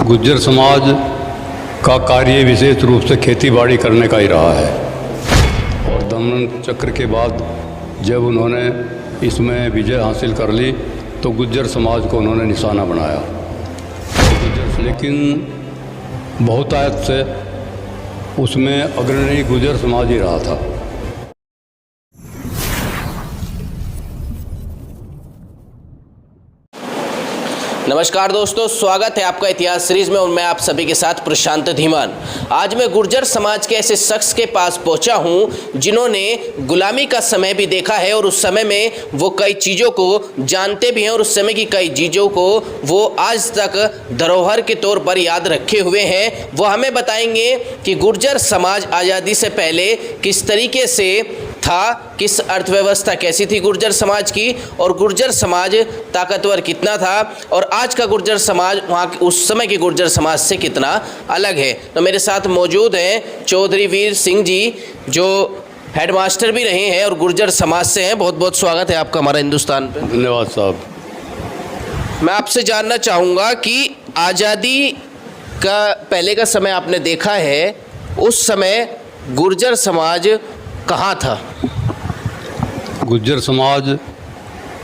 गुज्जर समाज का कार्य विशेष रूप से खेती बाड़ी करने का ही रहा है और दमन चक्र के बाद जब उन्होंने इसमें विजय हासिल कर ली तो गुज्जर समाज को उन्होंने निशाना बनाया। लेकिन बहुतायत से उसमें अग्रणी गुज्जर समाज ही रहा था। नमस्कार दोस्तों, स्वागत है आपका इतिहास सीरीज में और मैं आप सभी के साथ प्रशांत धीमान। आज मैं गुर्जर समाज के ऐसे शख्स के पास पहुंचा हूं जिन्होंने गुलामी का समय भी देखा है और उस समय में वो कई चीज़ों को जानते भी हैं और उस समय की कई चीज़ों को वो आज तक धरोहर के तौर पर याद रखे हुए हैं। वो हमें बताएंगे कि गुर्जर समाज आज़ादी से पहले किस तरीके से था, किस अर्थव्यवस्था कैसी थी गुर्जर समाज की और गुर्जर समाज ताकतवर कितना था और आज का गुर्जर समाज वहाँ उस समय के गुर्जर समाज से कितना अलग है। तो मेरे साथ मौजूद हैं चौधरी वीर सिंह जी, जो हेडमास्टर भी रहे हैं और गुर्जर समाज से हैं। बहुत बहुत स्वागत है आपका हमारा हिंदुस्तान पे। धन्यवाद साहब। मैं आपसे जानना चाहूँगा कि आज़ादी का पहले का समय आपने देखा है, उस समय गुर्जर समाज कहाँ था? गुज्जर समाज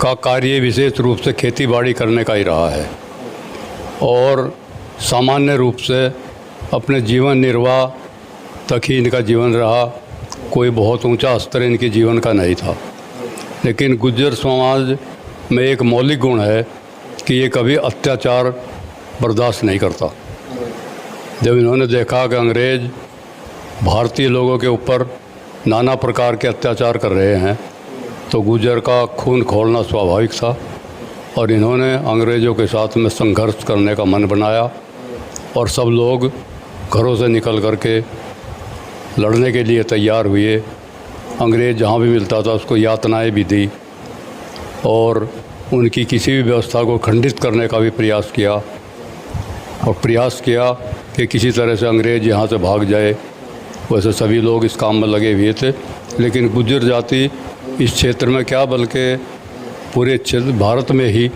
का कार्य विशेष रूप से खेती बाड़ी करने का ही रहा है और सामान्य रूप से अपने जीवन निर्वाह तक ही इनका जीवन रहा। कोई बहुत ऊंचा स्तर इनके जीवन का नहीं था। लेकिन गुज्जर समाज में एक मौलिक गुण है कि ये कभी अत्याचार बर्दाश्त नहीं करता। जब इन्होंने देखा कि अंग्रेज़ भारतीय लोगों के ऊपर नाना प्रकार के अत्याचार कर रहे हैं तो गुज्जर का खून खौलना स्वाभाविक था और इन्होंने अंग्रेज़ों के साथ में संघर्ष करने का मन बनाया और सब लोग घरों से निकल करके लड़ने के लिए तैयार हुए। अंग्रेज़ जहाँ भी मिलता था उसको यातनाएं भी दी और उनकी किसी भी व्यवस्था को खंडित करने का भी प्रयास किया और प्रयास किया कि किसी तरह से अंग्रेज़ यहाँ से भाग जाए। वैसे सभी लोग इस काम में लगे हुए थे, लेकिन गुज्जर जाति इस क्षेत्र में क्या बल्कि पूरे क्षेत्र भारत में ही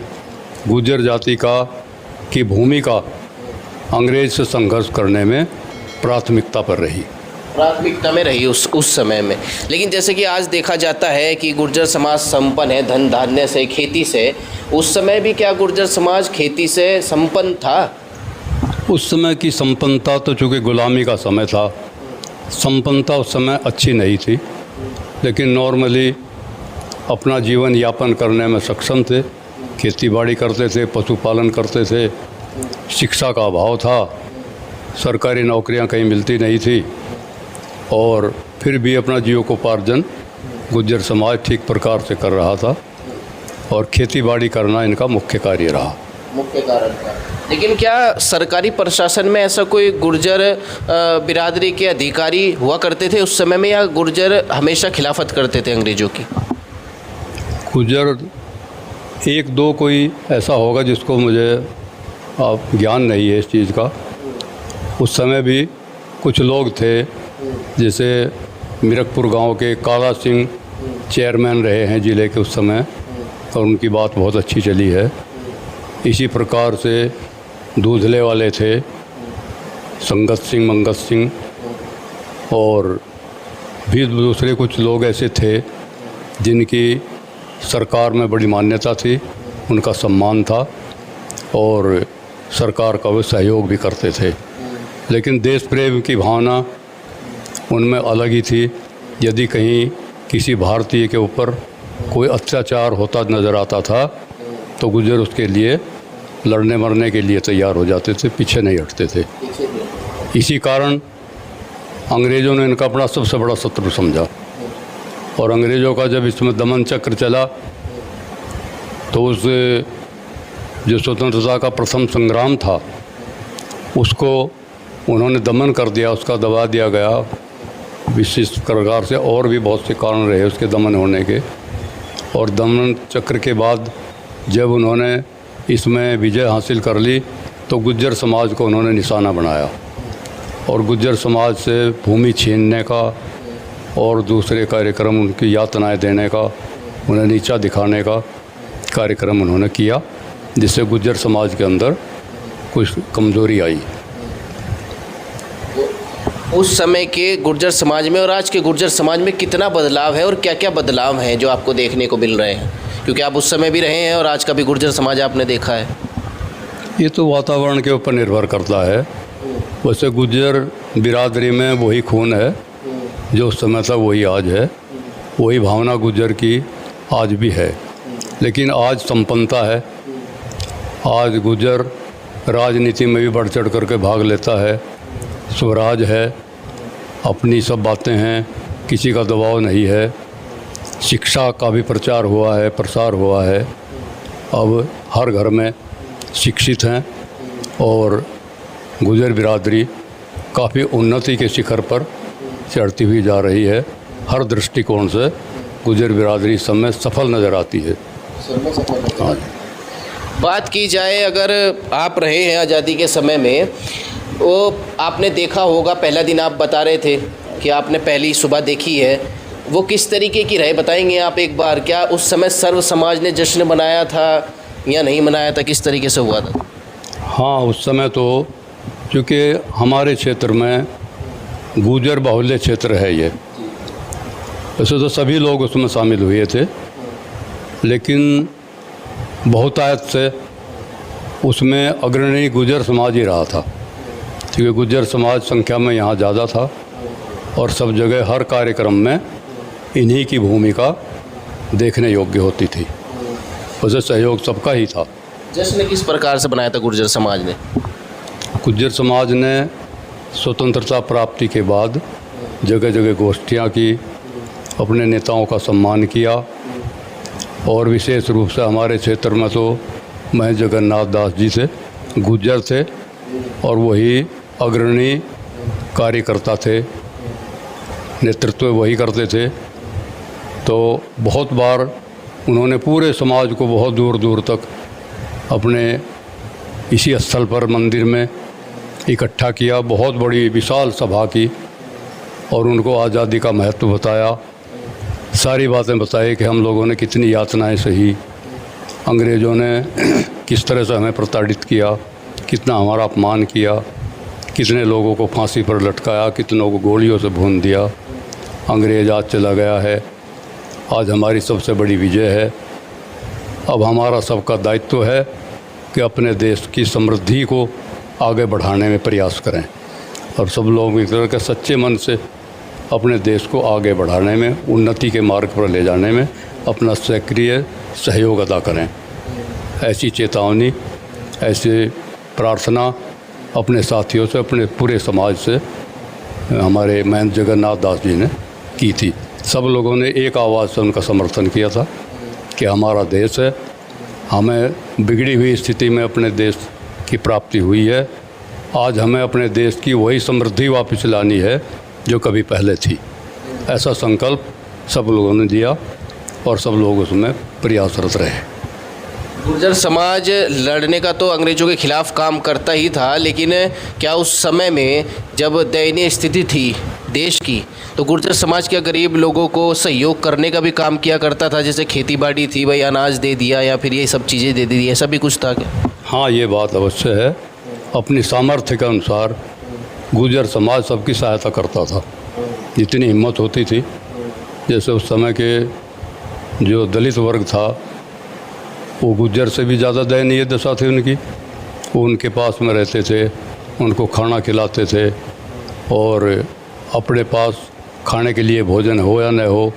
गुज्जर जाति की भूमिका अंग्रेज से संघर्ष करने में प्राथमिकता पर रही। प्राथमिकता में रही उस समय में। लेकिन जैसे कि आज देखा जाता है कि गुर्जर समाज संपन्न है धन धान्य से, खेती से। उस समय भी क्या गुर्जर समाज खेती से संपन्न था? उस समय की संपन्नता तो चूँकि गुलामी का समय था, संपन्नता उस समय अच्छी नहीं थी, लेकिन नॉर्मली अपना जीवन यापन करने में सक्षम थे। खेती बाड़ी करते थे, पशुपालन करते थे। शिक्षा का अभाव था, सरकारी नौकरियां कहीं मिलती नहीं थी और फिर भी अपना जीविकोपार्जन गुज्जर समाज ठीक प्रकार से कर रहा था और खेती बाड़ी करना इनका मुख्य कार्य रहा। मुख्य कारण था। लेकिन क्या सरकारी प्रशासन में ऐसा कोई गुर्जर बिरादरी के अधिकारी हुआ करते थे उस समय में, या गुर्जर हमेशा खिलाफत करते थे अंग्रेज़ों की? गुज्जर एक दो कोई ऐसा होगा जिसको मुझे ज्ञान नहीं है इस चीज़ का। उस समय भी कुछ लोग थे, जैसे मिरकपुर गांव के काला सिंह चेयरमैन रहे हैं ज़िले के उस समय और उनकी बात बहुत अच्छी चली है। इसी प्रकार से दूधले वाले थे संगत सिंह, मंगत सिंह और भी दूसरे कुछ लोग ऐसे थे जिनकी सरकार में बड़ी मान्यता थी, उनका सम्मान था और सरकार का वे सहयोग भी करते थे। लेकिन देश प्रेम की भावना उनमें अलग ही थी। यदि कहीं किसी भारतीय के ऊपर कोई अत्याचार होता नज़र आता था तो गुज्जर उसके लिए लड़ने मरने के लिए तैयार हो जाते थे, पीछे नहीं हटते थे। इसी कारण अंग्रेज़ों ने इनका अपना सबसे बड़ा शत्रु समझा और अंग्रेज़ों का जब इसमें दमन चक्र चला तो उस जो स्वतंत्रता का प्रथम संग्राम था उसको उन्होंने दमन कर दिया, उसका दबा दिया गया विशेष प्रकार से। और भी बहुत से कारण रहे उसके दमन होने के और दमन चक्र के बाद जब उन्होंने इसमें विजय हासिल कर ली तो गुज्जर समाज को उन्होंने निशाना बनाया और गुज्जर समाज से भूमि छीनने का और दूसरे कार्यक्रम, उनकी यातनाएं देने का, उन्हें नीचा दिखाने का कार्यक्रम उन्होंने किया, जिससे गुज्जर समाज के अंदर कुछ कमज़ोरी आई। उस समय के गुर्जर समाज में और आज के गुर्जर समाज में कितना बदलाव है और क्या क्या बदलाव हैं जो आपको देखने को मिल रहे हैं, क्योंकि आप उस समय भी रहे हैं और आज का भी गुर्जर समाज आपने देखा है? ये तो वातावरण के ऊपर निर्भर करता है। वैसे गुर्जर बिरादरी में वही खून है जो उस समय था, वही आज है, वही भावना गुर्जर की आज भी है। लेकिन आज संपन्नता है, आज गुर्जर राजनीति में भी बढ़ चढ़ करके भाग लेता है, स्वराज है, अपनी सब बातें हैं, किसी का दबाव नहीं है। शिक्षा का भी प्रचार हुआ है, प्रसार हुआ है, अब हर घर में शिक्षित हैं और गुर्जर बिरादरी काफ़ी उन्नति के शिखर पर चढ़ती हुई जा रही है। हर दृष्टिकोण से गुर्जर बिरादरी इस समय सफल नज़र आती है। हाँ, बात की जाए, अगर आप रहे हैं आज़ादी के समय में, वो आपने देखा होगा, पहला दिन आप बता रहे थे कि आपने पहली सुबह देखी है, वो किस तरीके की रहे, बताएंगे आप एक बार? क्या उस समय सर्व समाज ने जश्न मनाया था या नहीं मनाया था, किस तरीके से हुआ था? हाँ, उस समय तो चूँकि हमारे क्षेत्र में गुर्जर बाहुल्य क्षेत्र है ये, वैसे तो सभी लोग उसमें शामिल हुए थे, लेकिन बहुतायत से उसमें अग्रणी गुर्जर समाज ही रहा था, क्योंकि गुर्जर समाज संख्या में यहाँ ज़्यादा था और सब जगह हर कार्यक्रम में इन्हीं की भूमिका देखने योग्य होती थी। वैसे सहयोग सबका ही था। जश्न किस प्रकार से बनाया था गुर्जर समाज ने? गुर्जर समाज ने स्वतंत्रता प्राप्ति के बाद जगह जगह गोष्ठियाँ की, अपने नेताओं का सम्मान किया और विशेष रूप से हमारे क्षेत्र में तो महंत जगन्नाथ दास जी थे, गुर्जर थे और वही अग्रणी कार्यकर्ता थे, नेतृत्व वही करते थे। तो बहुत बार उन्होंने पूरे समाज को बहुत दूर दूर तक अपने इसी स्थल पर मंदिर में इकट्ठा किया, बहुत बड़ी विशाल सभा की और उनको आज़ादी का महत्व बताया, सारी बातें बताई कि हम लोगों ने कितनी यातनाएं सही, अंग्रेज़ों ने किस तरह से हमें प्रताड़ित किया, कितना हमारा अपमान किया, कितने लोगों को फांसी पर लटकाया, कितनों को गोलियों से भून दिया। अंग्रेज़ आज चला गया है, आज हमारी सबसे बड़ी विजय है। अब हमारा सबका दायित्व है कि अपने देश की समृद्धि को आगे बढ़ाने में प्रयास करें और सब लोग एक तरह के सच्चे मन से अपने देश को आगे बढ़ाने में, उन्नति के मार्ग पर ले जाने में अपना सक्रिय सहयोग अदा करें। ऐसी चेतावनी, ऐसी प्रार्थना अपने साथियों से, अपने पूरे समाज से हमारे महंत जगन्नाथ दास जी ने की थी। सब लोगों ने एक आवाज़ से उनका समर्थन किया था कि हमारा देश है, हमें बिगड़ी हुई स्थिति में अपने देश की प्राप्ति हुई है, आज हमें अपने देश की वही समृद्धि वापस लानी है जो कभी पहले थी। ऐसा संकल्प सब लोगों ने दिया और सब लोग उसमें प्रयासरत रहे। गुर्जर समाज लड़ने का तो अंग्रेज़ों के खिलाफ काम करता ही था, लेकिन क्या उस समय में जब दयनीय स्थिति थी देश की, तो गुर्जर समाज क्या गरीब लोगों को सहयोग करने का भी काम किया करता था? जैसे खेती बाड़ी थी, भाई अनाज दे दिया या फिर ये सब चीज़ें दे दी, ऐसा भी कुछ था क्या? हाँ, ये बात अवश्य है। अपनी सामर्थ्य के अनुसार गुर्जर समाज सबकी सहायता करता था, जितनी हिम्मत होती थी। जैसे उस समय के जो दलित वर्ग था वो गुर्जर से भी ज़्यादा दयनीय दशा थी उनकी। वो उनके पास में रहते थे, उनको खाना खिलाते थे और अपने पास खाने के लिए भोजन हो या न हो,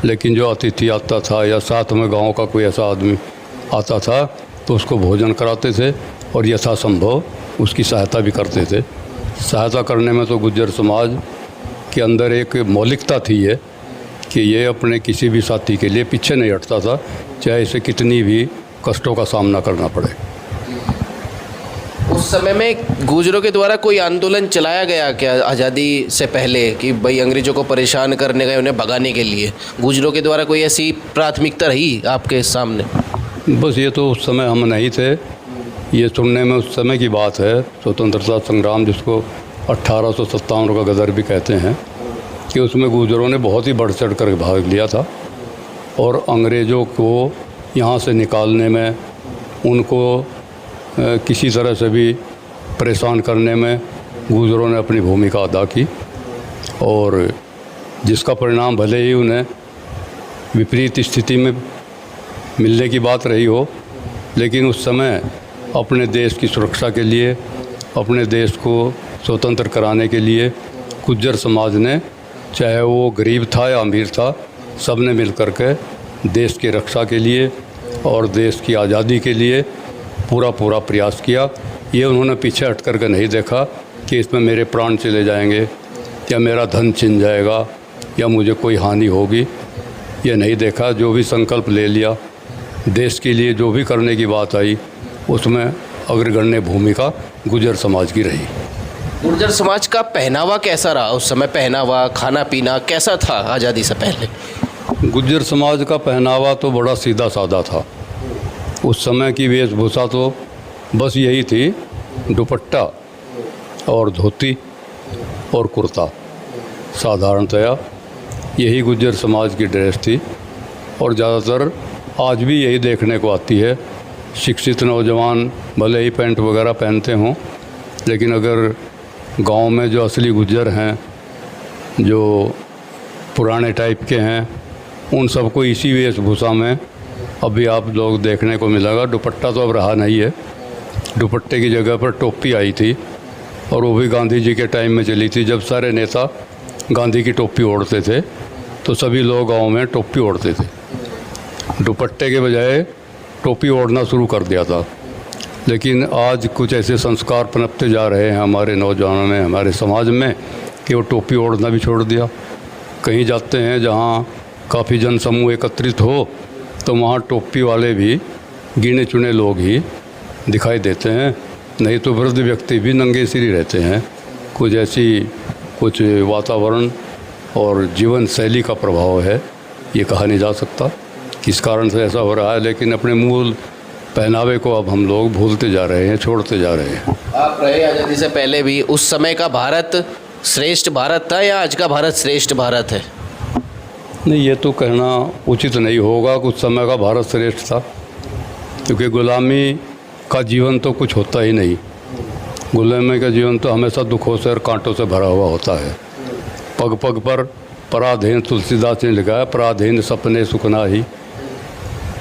लेकिन जो अतिथि आता था या साथ में गांव का कोई ऐसा आदमी आता था तो उसको भोजन कराते थे और यथासंभव उसकी सहायता भी करते थे। सहायता करने में तो गुर्जर समाज के अंदर एक मौलिकता थी ये कि ये अपने किसी भी साथी के लिए पीछे नहीं हटता था, चाहे इसे कितनी भी कष्टों का सामना करना पड़े। उस समय में गुर्जरों के द्वारा कोई आंदोलन चलाया गया क्या आज़ादी से पहले कि भाई अंग्रेज़ों को परेशान करने का, उन्हें भगाने के लिए गुर्जरों के द्वारा कोई ऐसी प्राथमिकता रही आपके सामने? बस ये तो उस समय हम नहीं थे, ये सुनने में उस समय की बात है। स्वतंत्रता संग्राम जिसको 1857 का गदर भी कहते हैं, कि उसमें गुर्जरों ने बहुत ही बढ़ चढ़ कर भाग लिया था और अंग्रेज़ों को यहाँ से निकालने में, उनको किसी तरह से भी परेशान करने में गुर्जरों ने अपनी भूमिका अदा की, और जिसका परिणाम भले ही उन्हें विपरीत स्थिति में मिलने की बात रही हो, लेकिन उस समय अपने देश की सुरक्षा के लिए, अपने देश को स्वतंत्र कराने के लिए गुर्जर समाज ने, चाहे वो गरीब था या अमीर था, सब ने मिल कर के देश की रक्षा के लिए और देश की आज़ादी के लिए पूरा प्रयास किया। ये उन्होंने पीछे हट कर के नहीं देखा कि इसमें मेरे प्राण चले जाएंगे या मेरा धन छिन जाएगा या मुझे कोई हानि होगी, ये नहीं देखा। जो भी संकल्प ले लिया, देश के लिए जो भी करने की बात आई, उसमें अग्रगण्य भूमिका गुर्जर समाज की रही। गुर्जर समाज का पहनावा कैसा रहा उस समय? पहनावा, खाना पीना कैसा था आज़ादी से पहले? गुर्जर समाज का पहनावा तो बड़ा सीधा साधा था। उस समय की वेशभूषा तो बस यही थी, दुपट्टा और धोती और कुर्ता, साधारणतया यही गुर्जर समाज की ड्रेस थी। और ज़्यादातर आज भी यही देखने को आती है। शिक्षित नौजवान भले ही पैंट वगैरह पहनते हों, लेकिन अगर गांव में जो असली गुर्जर हैं, जो पुराने टाइप के हैं, उन सबको इसी वेशभूषा में अभी आप लोग देखने को मिलेगा। दुपट्टा तो अब रहा नहीं है, दुपट्टे की जगह पर टोपी आई थी, और वो भी गांधी जी के टाइम में चली थी। जब सारे नेता गांधी की टोपी ओढ़ते थे तो सभी लोग गांव में टोपी ओढ़ते थे, दुपट्टे के बजाय टोपी ओढ़ना शुरू कर दिया था। लेकिन आज कुछ ऐसे संस्कार पनपते जा रहे हैं हमारे नौजवानों में, हमारे समाज में, कि वो टोपी ओढ़ना भी छोड़ दिया। कहीं जाते हैं जहाँ काफ़ी जनसमूह एकत्रित हो तो वहाँ टोपी वाले भी गिने चुने लोग ही दिखाई देते हैं, नहीं तो वृद्ध व्यक्ति भी नंगे सिर ही रहते हैं। कुछ वातावरण और जीवन शैली का प्रभाव है, ये कहा नहीं जा सकता किस कारण से ऐसा हो रहा है, लेकिन अपने मूल पहनावे को अब हम लोग भूलते जा रहे हैं, छोड़ते जा रहे हैं। आप रहे आज़ादी से पहले भी, उस समय का भारत श्रेष्ठ भारत था या आज का भारत श्रेष्ठ भारत है? नहीं, ये तो कहना उचित नहीं होगा कुछ समय का भारत श्रेष्ठ था, क्योंकि गुलामी का जीवन तो कुछ होता ही नहीं। गुलामी का जीवन तो हमेशा दुखों से और कांटों से भरा हुआ होता है। पग पग पर पराधीन, तुलसीदास ने लिखा है, पराधीन सपने सुखना ही।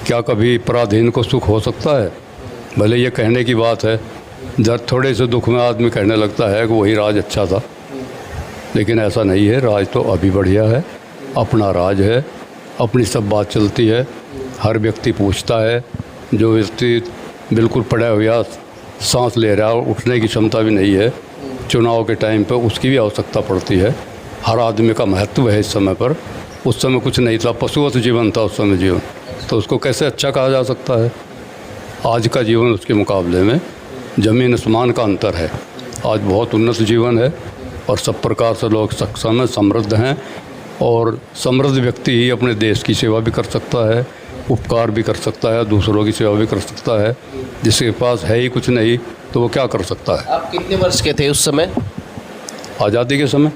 क्या कभी पराधीन को सुख हो सकता है? भले ये कहने की बात है, जब थोड़े से दुख में आदमी कहने लगता है कि वही राज अच्छा था, लेकिन ऐसा नहीं है। राज तो अभी बढ़िया है, अपना राज है, अपनी सब बात चलती है। हर व्यक्ति पूछता है, जो व्यक्ति बिल्कुल पड़ा हुआ सांस ले रहा है और उठने की क्षमता भी नहीं है, चुनाव के टाइम पर उसकी भी आवश्यकता पड़ती है। हर आदमी का महत्व है इस समय पर। उस समय कुछ नहीं था, पशुवत जीवन था उस समय जीवन, तो उसको कैसे अच्छा कहा जा सकता है? आज का जीवन उसके मुकाबले में ज़मीन आसमान का अंतर है। आज बहुत उन्नत जीवन है और सब प्रकार से लोग सक्षम हैं, समृद्ध हैं, और समृद्ध व्यक्ति ही अपने देश की सेवा भी कर सकता है, उपकार भी कर सकता है, दूसरों की सेवा भी कर सकता है। जिसके पास है ही कुछ नहीं तो वो क्या कर सकता है? आप कितने वर्ष के थे उस समय? आज़ादी के समय?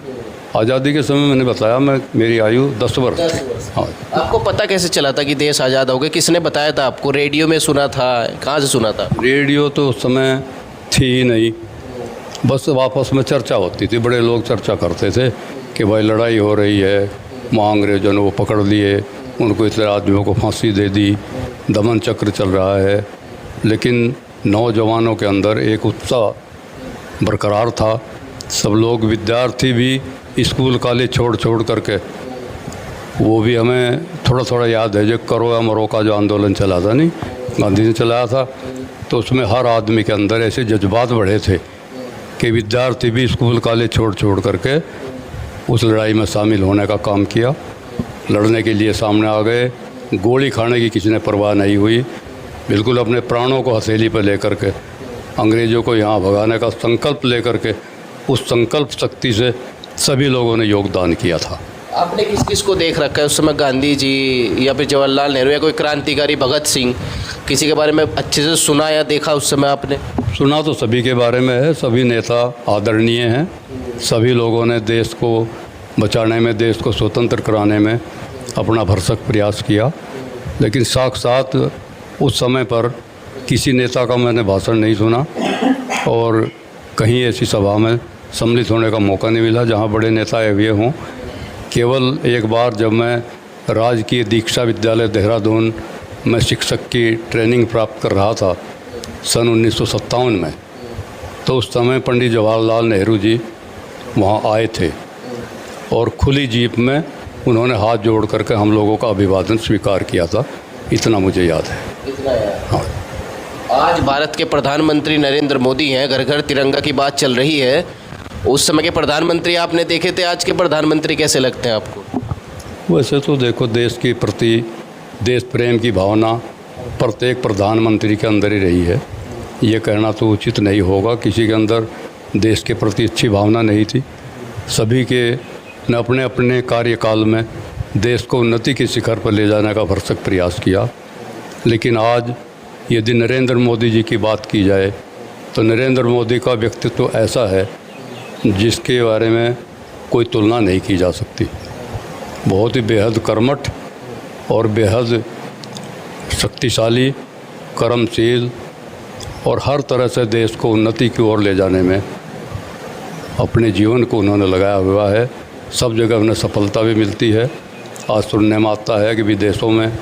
आज़ादी के समय मैंने बताया, मेरी आयु 10 वर्ष थी। हाँ। आपको पता कैसे चला था कि देश आज़ाद हो गया? किसने बताया था आपको? रेडियो में सुना था? कहाँ से सुना था? रेडियो तो उस समय थी ही नहीं, बस आपस में चर्चा होती थी। बड़े लोग चर्चा करते थे कि भाई लड़ाई हो रही है, वहाँ अंग्रेजों ने वो पकड़ लिए, उनको इतने आदमियों को फांसी दे दी, दमन चक्र चल रहा है। लेकिन नौजवानों के अंदर एक उत्साह बरकरार था। सब लोग, विद्यार्थी भी स्कूल कॉलेज छोड़ करके, वो भी हमें थोड़ा थोड़ा याद है, जो करो या मरो का जो आंदोलन चला था, नहीं गांधी ने चलाया था, तो उसमें हर आदमी के अंदर ऐसे जज्बात बढ़े थे कि विद्यार्थी भी स्कूल कॉलेज छोड़ करके उस लड़ाई में शामिल होने का काम किया, लड़ने के लिए सामने आ गए। गोली खाने की किसी ने परवाह नहीं हुई, बिल्कुल अपने प्राणों को हथेली पर लेकर के अंग्रेज़ों को यहाँ भगाने का संकल्प लेकर के, उस संकल्प शक्ति से सभी लोगों ने योगदान किया था। आपने किस किस को देख रखा है उस समय? गांधी जी या फिर जवाहरलाल नेहरू या कोई क्रांतिकारी भगत सिंह, किसी के बारे में अच्छे से सुना या देखा उस समय आपने? सुना तो सभी के बारे में है, सभी नेता आदरणीय हैं, सभी लोगों ने देश को बचाने में, देश को स्वतंत्र कराने में अपना भरसक प्रयास किया। लेकिन साथ उस समय पर किसी नेता का मैंने भाषण नहीं सुना, और कहीं ऐसी सभा में सम्मिलित होने का मौका नहीं मिला जहाँ बड़े नेता आए हुए हों। केवल एक बार जब मैं राजकीय दीक्षा विद्यालय देहरादून में शिक्षक की ट्रेनिंग प्राप्त कर रहा था सन 1957 में, तो उस समय पंडित जवाहरलाल नेहरू जी वहाँ आए थे और खुली जीप में उन्होंने हाथ जोड़ करके हम लोगों का अभिवादन स्वीकार किया था। इतना मुझे याद है। इतना याद। हाँ। आज भारत के प्रधानमंत्री नरेंद्र मोदी हैं, घर घर तिरंगा की बात चल रही है। उस समय के प्रधानमंत्री आपने देखे थे, आज के प्रधानमंत्री कैसे लगते हैं आपको? वैसे तो देखो, देश के प्रति देश प्रेम की भावना प्रत्येक प्रधानमंत्री के अंदर ही रही है। ये कहना तो उचित नहीं होगा किसी के अंदर देश के प्रति अच्छी भावना नहीं थी। सभी के ने अपने अपने कार्यकाल में देश को उन्नति के शिखर पर ले जाने का भरसक प्रयास किया। लेकिन आज यदि नरेंद्र मोदी जी की बात की जाए तो नरेंद्र मोदी का व्यक्तित्व ऐसा है जिसके बारे में कोई तुलना नहीं की जा सकती। बहुत ही बेहद कर्मठ और बेहद शक्तिशाली, कर्मशील और हर तरह से देश को उन्नति की ओर ले जाने में अपने जीवन को उन्होंने लगाया हुआ है। सब जगह उन्हें सफलता भी मिलती है। आज सुनने में आता है कि विदेशों में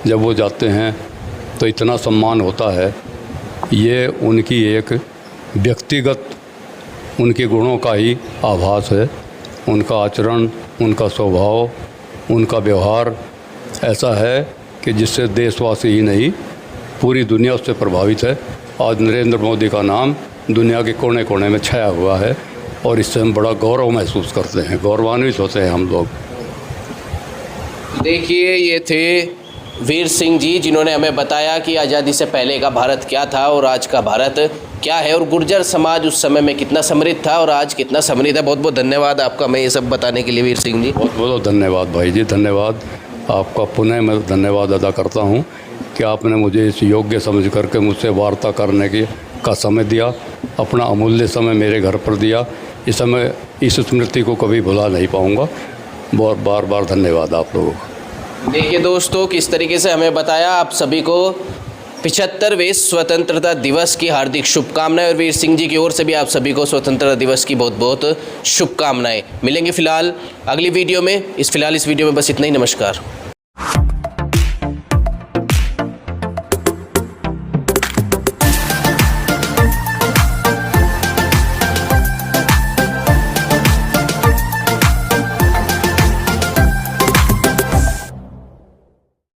जब वो जाते हैं तो इतना सम्मान होता है। ये उनकी एक व्यक्तिगत उनके गुणों का ही आभास है। उनका आचरण, उनका स्वभाव, उनका व्यवहार ऐसा है कि जिससे देशवासी ही नहीं पूरी दुनिया उससे प्रभावित है। आज नरेंद्र मोदी का नाम दुनिया के कोने कोने में छाया हुआ है और इससे हम बड़ा गौरव महसूस करते हैं, गौरवान्वित होते हैं हम लोग। देखिए, ये थे वीर सिंह जी, जिन्होंने हमें बताया कि आज़ादी से पहले का भारत क्या था और आज का भारत क्या है, और गुर्जर समाज उस समय में कितना समृद्ध था और आज कितना समृद्ध है। बहुत बहुत धन्यवाद आपका मैं ये सब बताने के लिए वीर सिंह जी। बहुत बहुत धन्यवाद भाई जी, धन्यवाद आपका। पुनः मैं धन्यवाद अदा करता हूँ कि आपने मुझे इस योग्य समझ करके मुझसे वार्ता करने का समय दिया, अपना अमूल्य समय मेरे घर पर दिया। इस समय इस स्मृति को कभी भुला नहीं पाऊँगा। बहुत बार बार धन्यवाद आप लोगों का। देखिए दोस्तों, किस तरीके से हमें बताया। आप सभी को 75वें स्वतंत्रता दिवस की हार्दिक शुभकामनाएं और वीर सिंह जी की ओर से भी आप सभी को स्वतंत्रता दिवस की बहुत बहुत शुभकामनाएं। मिलेंगे फिलहाल अगली वीडियो में। इस वीडियो में बस इतना ही। नमस्कार।